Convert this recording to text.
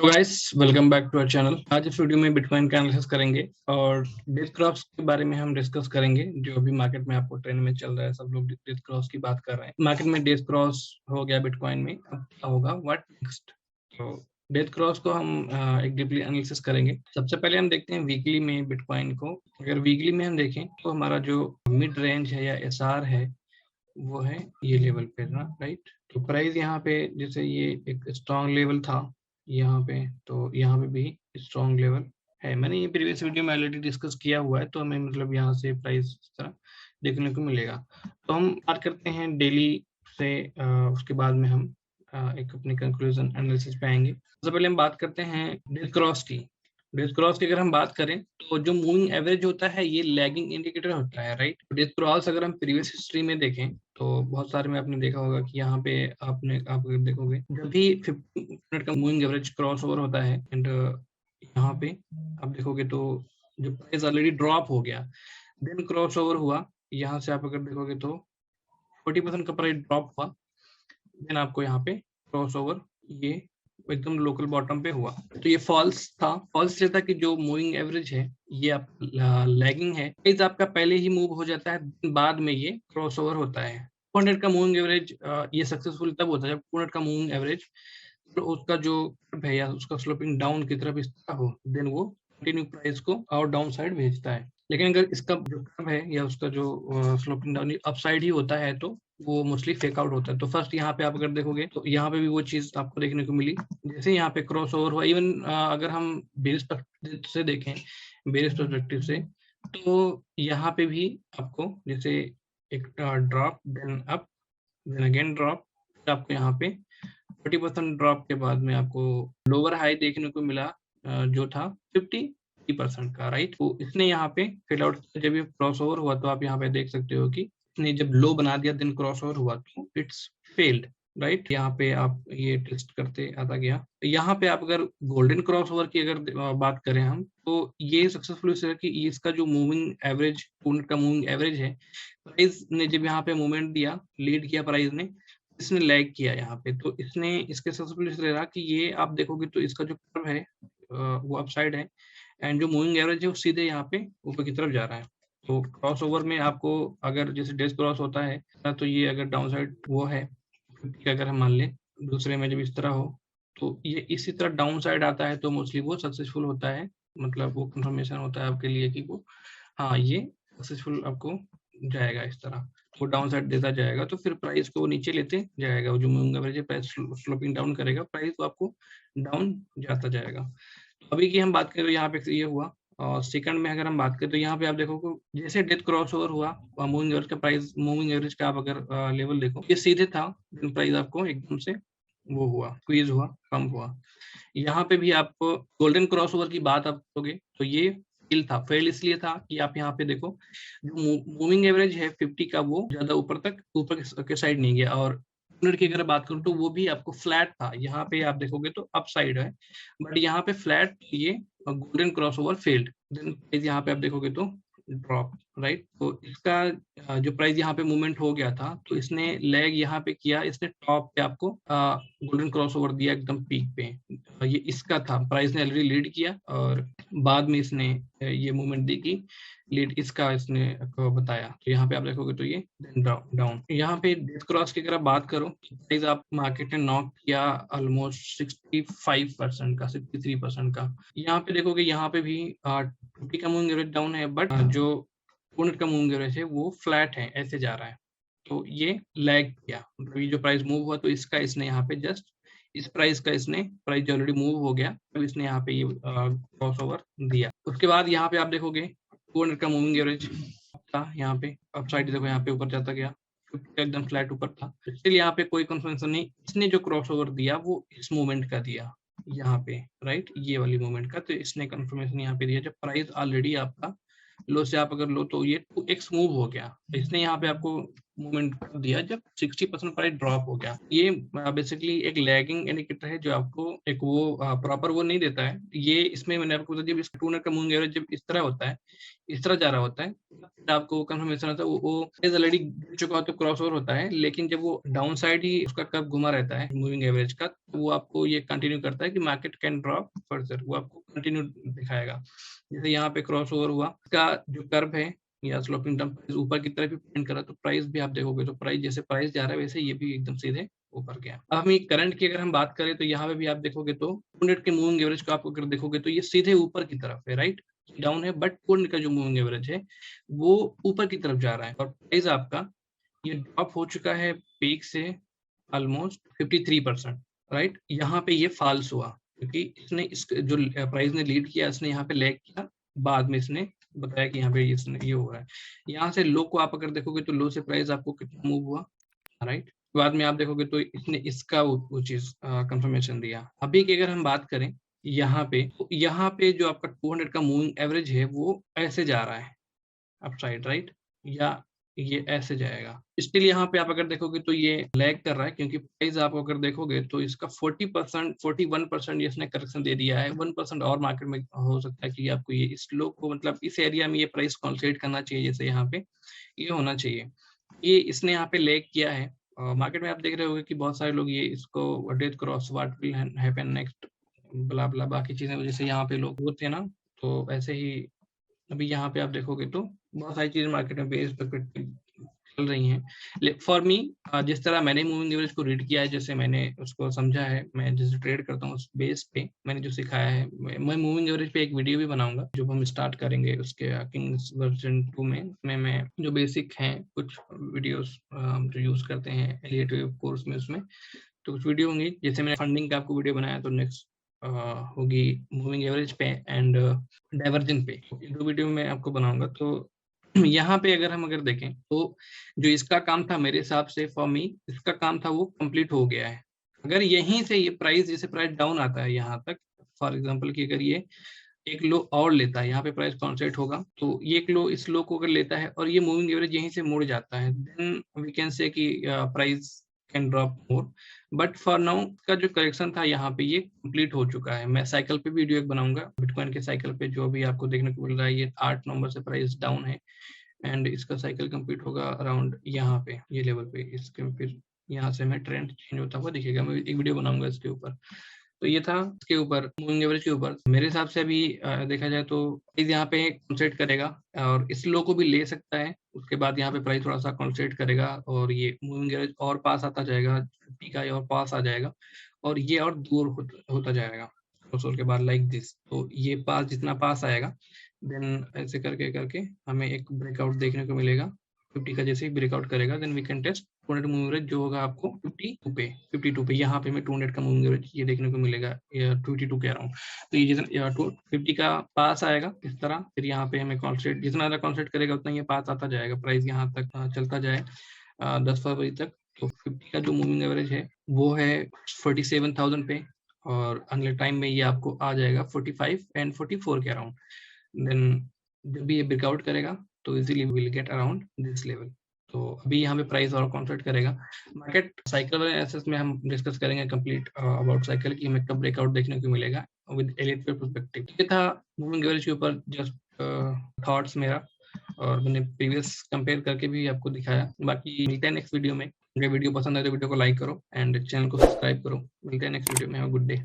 Hello guys, welcome back to our channel. आज इस video में बिटकॉइन का एनालिसिस करेंगे और डेथ क्रॉप्स के बारे में हम डिस्कस करेंगे। जो अभी मार्केट में आपको ट्रेंड में चल रहा है, सब लोग डेथ क्रॉस की बात कर रहे हैं। मार्केट में डेथ क्रॉस हो गया बिटकॉइन में, अब क्या होगा, व्हाट नेक्स्ट। तो डेथ क्रॉस को हम एक डीपली एनालिसिस करेंगे। सबसे पहले हम देखते हैं वीकली में बिटकॉइन को। अगर वीकली में हम देखें तो हमारा जो मिड रेंज है या एसआर है वो है ये लेवल पे ना, राइट। तो प्राइस यहाँ पे जैसे ये एक स्ट्रॉन्ग लेवल था यहाँ पे, तो यहाँ पे भी स्ट्रॉन्ग लेवल है। मैंने ये प्रीवियस वीडियो में ऑलरेडी डिस्कस किया हुआ है, तो हमें मतलब यहाँ से प्राइस इस तरह देखने को मिलेगा। तो हम बात करते हैं डेली से, उसके बाद में हम एक अपनी कंक्लूजन एनालिसिस पे आएंगे। सबसे पहले हम बात करते हैं डेथ क्रॉस की। डेथ क्रॉस की अगर हम बात करें तो जो मूविंग एवरेज होता है ये लैगिंग इंडिकेटर होता है, राइट। डेथ क्रॉस अगर हम प्रीवियस हिस्ट्री में देखें तो बहुत सारे में आपने देखा होगा कि यहाँ पे आप अगर देखोगे जब भी 15 मिनट का मूविंग एवरेज क्रॉस ओवर होता है एंड यहाँ पे आप देखोगे तो जो प्राइस ऑलरेडी ड्रॉप हो गया, देन क्रॉस ओवर हुआ। यहाँ से आप अगर देखोगे तो 40% का प्राइस ड्रॉप हुआ, देन आपको यहाँ पे क्रॉस ओवर ये एकदम लोकल बॉटम पे हुआ। तो ये फॉल्स था। फॉल्स ये था कि जो मूविंग एवरेज है ये आप लैगिंग है, प्राइस आपका पहले ही मूव हो जाता है, बाद में ये क्रॉस ओवर होता है। 200 का मूविंग एवरेज ये सक्सेसफुल तब होता है जब 200 का मूविंग एवरेज तो उसका जो है या उसका स्लोपिंग डाउन की तरफ इस तरह हो, देन वो कंटिन्यू प्राइस को और डाउन साइड भेजता है। लेकिन अगर इसका जो कर्व है या उसका जो स्लोपिंग डाउन अपसाइड ही होता है तो वो मोस्टली फेक आउट होता है। तो फर्स्ट यहाँ पे आप अगर देखोगे तो यहाँ पे भी वो चीज आपको देखने को मिली। जैसे यहाँ पे क्रॉस ओवर हुआ, इवन अगर हम बेरिश पर्सपेक्टिव से देखें, बेरिश पर्सपेक्टिव से, तो यहाँ पे भी आपको जैसे एक drop, then up, then again drop, आपको यहाँ पे 40% ड्रॉप के बाद में आपको लोअर हाई देखने को मिला जो था 50% का, राइट। तो इसने यहाँ पे फिल आउट, जब ये क्रॉस ओवर हुआ तो आप यहाँ पे देख सकते हो कि इसने जब लो बना दिया, दिन क्रॉस ओवर हुआ तो इट्स फेल्ड, राइट। यहाँ पे आप ये टेस्ट करते आता गया। यहाँ पे आप अगर गोल्डन क्रॉस ओवर की अगर बात करें हम, तो ये सक्सेसफुल है कि इसका जो मूविंग एवरेज, 200 का मूविंग एवरेज है, प्राइस ने जब यहाँ पे मूवमेंट दिया, लीड किया प्राइस ने, इसने लैग किया यहाँ पे। तो इसने इसके सक्सेसफुल इसलिए रहा कि ये आप देखोगे तो इसका जो कर्व है वो अपसाइड है एंड जो मूविंग एवरेज है वो सीधे यहाँ पे ऊपर की तरफ जा रहा है। तो क्रॉस ओवर में आपको अगर जैसे डेज क्रॉस होता है तो ये अगर डाउन साइड वो है 50 का, अगर हम मान लें, दूसरे में जब इस तरह हो तो ये इसी तरह डाउन साइड आता है तो मोस्टली वो सक्सेसफुल होता है। मतलब वो कंफर्मेशन होता है आपके लिए कि वो हाँ ये सक्सेसफुल आपको जाएगा, इस तरह वो डाउन साइड देता जाएगा तो फिर प्राइस को नीचे लेते जाएगा। वो जो मूविंग एवरेज है प्राइस स्लोपिंग डाउन करेगा, प्राइस को आपको डाउन जाता जाएगा। तो अभी की हम बात करें तो यहाँ पे ये हुआ। और सेकंड में अगर हम बात करें तो यहाँ पे आप देखो जैसे डेथ क्रॉस ओवर हुआ, मूविंग एवरेज का प्राइस, मूविंग एवरेज का आप अगर लेवल देखो ये सीधे था, प्राइस आपको एकदम से वो हुआ, स्क्वीज हुआ, कम हुआ। यहाँ पे भी आप गोल्डन क्रॉस ओवर की बात आप करोगे तो ये फेल था। फेल इसलिए था कि आप यहाँ पे देखो जो मूविंग एवरेज है 50 का वो ज्यादा ऊपर तक, ऊपर के साइड नहीं गया। और मिनट की अगर बात करूँ तो वो भी आपको फ्लैट था। यहाँ पे आप देखोगे तो अप साइड है, बट यहाँ पे फ्लैट, ये golden cross over failed, then यहाँ पे आप देखोगे तो ड्रॉप, राइट। तो इसका जो प्राइस यहाँ पे मूवमेंट हो गया था तो इसने लैग यहाँ पे किया, इसने टॉप पे आपको गोल्डन क्रॉस ओवर दिया एकदम पीक पे। ये इसका था, प्राइस ने ऑलरेडी लीड किया और बाद में इसने ये मूवमेंट दी कि लीड इसका इसने बताया। तो यहाँ पे आप देखोगे तो ये डाउन। यहाँ पे डेथ क्रॉस की अगर आप बात करो तो प्राइस आप मार्केट ने नॉक किया ऑलमोस्ट 65% का, 63% का। यहाँ पे देखोगे यहाँ पे भी 50 का मूविंग एवरेज डाउन है, बट जो 200 का मूविंग एवरेज है वो फ्लैट है, ऐसे जा रहा है। तो ये लैग किया, मतलब ये जो प्राइस मूव हुआ तो इसका इसने यहाँ पे जस्ट इस प्राइस का इसने प्राइस ऑलरेडी मूव हो गया तो इसने यहाँ पे ये क्रॉस ओवर दिया। उसके बाद यहाँ पे आप देखोगे 200 का मूविंग एवरेज था, यहाँ पे अपसाइड देखो यहाँ पे ऊपर जाता गया, 50 का एकदम फ्लैट ऊपर था। इसलिए यहाँ पे कोई कंफर्मेशन नहीं, इसने जो क्रॉस ओवर दिया वो इस मूवमेंट का दिया यहाँ पे, राइट, ये वाली मूवमेंट का। तो इसने कंफर्मेशन यहाँ पे दिया जब प्राइस ऑलरेडी आपका लो से आप अगर लो तो ये 2x मूव हो गया। इसने यहाँ पे आपको मूवमेंट कर दिया जब 60% प्राइस ड्रॉप हो गया। ये बेसिकली एक लैगिंग इंडिकेटर है जो आपको एक वो प्रॉपर वो नहीं देता है। ये इसमें मैंने आपको बताया, जब इस 2 मिनट का मूविंग एवरेज जब इस तरह होता है, इस तरह जा रहा होता है, आपको कंफर्मेशन आता है वो ऑलरेडी गिर चुका होता है, क्रॉसओवर होता है। लेकिन जब वो डाउन साइड ही उसका कर्व घुमा रहता है मूविंग एवरेज का, तो वो आपको ये कंटिन्यू करता है कि मार्केट कैन ड्रॉप फर्दर, वो आपको कंटिन्यू दिखाएगा। जैसे यहाँ पे क्रॉस ओवर हुआ, इसका जो कर्व है या स्लोपिंग टर्म ऊपर की तरफ भी पॉइंट करा, तो प्राइस भी आप देखोगे तो प्राइस जैसे प्राइस जा रहा है वैसे ये भी एकदम सीधे ऊपर गया। अब हम करंट की अगर हम बात करें तो यहाँ पे भी आप देखोगे तो 2 मिनट के मूविंग एवरेज को आप अगर देखोगे तो ये सीधे ऊपर की तरफ है, राइट, डाउन है, बट 2 मिनट का जो मूविंग एवरेज है वो ऊपर की तरफ जा रहा है। और प्राइस आपका ये ड्रॉप हो चुका है पीक से ऑलमोस्ट 53%, राइट। यहाँ पे ये फॉल्स हुआ क्योंकि इसने इस जो प्राइस ने लीड किया, इसने यहाँ पे लैग किया, बाद में इसने बताया कि यहाँ पे ये हो रहा है। यहाँ से लो को आप अगर देखोगे तो लो से प्राइस आपको कितना मूव हुआ, राइट। बाद में आप देखोगे तो इसने इसका वो चीज कंफर्मेशन दिया। अभी की अगर हम बात करें यहाँ पे जो आपका 200 का मूविंग एवरेज है वो ऐसे जा रहा है अपसाइड, राइट, या ये ऐसे जाएगा। स्टिल यहाँ पे आप अगर देखोगे तो ये लैग कर रहा है क्योंकि प्राइस आप अगर देखोगे तो इसका 40% 41% ये इसने करेक्शन दे दिया है। 1% और मार्केट में हो सकता है कि आपको ये इस लो को मतलब इस एरिया में ये प्राइस कंसोलिडेट करना चाहिए, जैसे यहाँ पे ये होना चाहिए। ये इसने यहाँ पे लैग किया है। मार्केट में आप देख रहे होंगे कि बहुत सारे लोग ये इसको death cross what will happen next blah blah बाकी चीजें, जैसे यहाँ पे लोग होते हैं ना, तो ऐसे ही अभी यहाँ पे आप देखोगे तो बहुत सारी चीजें मार्केट में बेस पे चल रही हैं। फॉर मी जिस तरह मैंने मूविंग एवरेज को रीड किया है, जैसे मैंने उसको समझा है, मैं जैसे ट्रेड करता हूँ उस बेस पे मैंने जो सिखाया है, मैं मूविंग एवरेज पे एक वीडियो भी बनाऊंगा जो हम स्टार्ट करेंगे उसके किंग्स वर्जन 2 में। उसमें मैं जो बेसिक हैं कुछ वीडियोस जो यूज करते हैं एलियट वेव कोर्स में, उसमें तो कुछ वीडियो होंगी। जैसे मैंने फंडिंग का आपको वीडियो बनाया, तो नेक्स्ट होगी मूविंग एवरेज पे एंड डाइवर्जन पे, दो वीडियो में आपको बनाऊंगा। तो यहाँ पे अगर हम देखें तो जो इसका काम था मेरे हिसाब से, फॉर मी इसका काम था वो कंप्लीट हो गया है। अगर यहीं से ये प्राइस जैसे प्राइस डाउन आता है यहाँ तक, फॉर एग्जांपल कि अगर ये एक लो और लेता है, यहाँ पे प्राइस कॉन्सेंट्रेट होगा, तो ये एक लो इस लो को अगर लेता है और ये मूविंग एवरेज यहीं से मुड़ जाता है, देन वी कैन से कि price can drop more. But for now का जो करेक्शन था यहाँ पे ये कंप्लीट हो चुका है। मैं साइकिल पे वीडियो एक बनाऊंगा बिटकॉइन के साइकिल पे, जो भी आपको देखने को मिल रहा है ये 8 नंबर से प्राइस डाउन है एंड इसका साइकिल कंप्लीट होगा अराउंड यहाँ पे ये लेवल पे। इसके फिर यहाँ से मैं ट्रेंड चेंज होता हुआ दिखेगा, मैं एक वीडियो बनाऊंगा इसके ऊपर। तो ये था इसके ऊपर मूविंग एवरेज के ऊपर। मेरे हिसाब से अभी देखा जाए तो प्राइस यहाँ पे कंसोलिडेट करेगा और इस लो को भी ले सकता है, उसके बाद यहाँ पे प्राइस थोड़ा सा कंसोलिडेट करेगा और ये मूविंग एवरेज और पास आता जाएगा, 50 का और पास आ जाएगा और ये और दूर होता जाएगा के बाद लाइक दिस। तो ये पास जितना पास आएगा देन ऐसे करके करके हमें एक ब्रेकआउट देखने को मिलेगा 50 का। जैसे ही ब्रेकआउट करेगा then we can test 200 moving average जो होगा आपको 52 पे यहाँ पे मैं 200 का मूविंग एवरेज ये देखने को मिलेगा 52 कह रहा हूँ। तो ये जितना 50 का पास आएगा इस तरह, फिर यहाँ पे हमें कॉन्सेंट्रेट जितना ज़्यादा कॉन्सेंट्रेट करेगा उतना ये पास आता जाएगा, प्राइस यहाँ तक चलता जाए 10 फरवरी तक। तो 50 का जो मूविंग एवरेज है वो है 47,000 पे और अगले टाइम में ये आपको आ जाएगा 45 एंड 44 के अराउंड। देन जब भी ये ब्रेकआउट करेगा तो easily will get around this level. तो अभी यहाँ पे प्राइस और कॉन्सेंट्रेट करेगा। मार्केट साइकिल एनालिसिस में हम डिस्कस करेंगे कंप्लीट अबाउट साइकिल की हमें कब ब्रेकआउट देखने को मिलेगा विद एलिट पर्सपेक्टिव। ये था मूविंग एवरेज के ऊपर जस्ट थॉट्स मेरा, और मैंने प्रीवियस कंपेयर करके भी आपको दिखाया। बाकी मिलते हैं नेक्स्ट वीडियो में। अगर वीडियो पसंद आए तो वीडियो को लाइक करो एंड चैनल को सब्सक्राइब करो। मिलते हैं नेक्स्ट वीडियो में। Have a good day.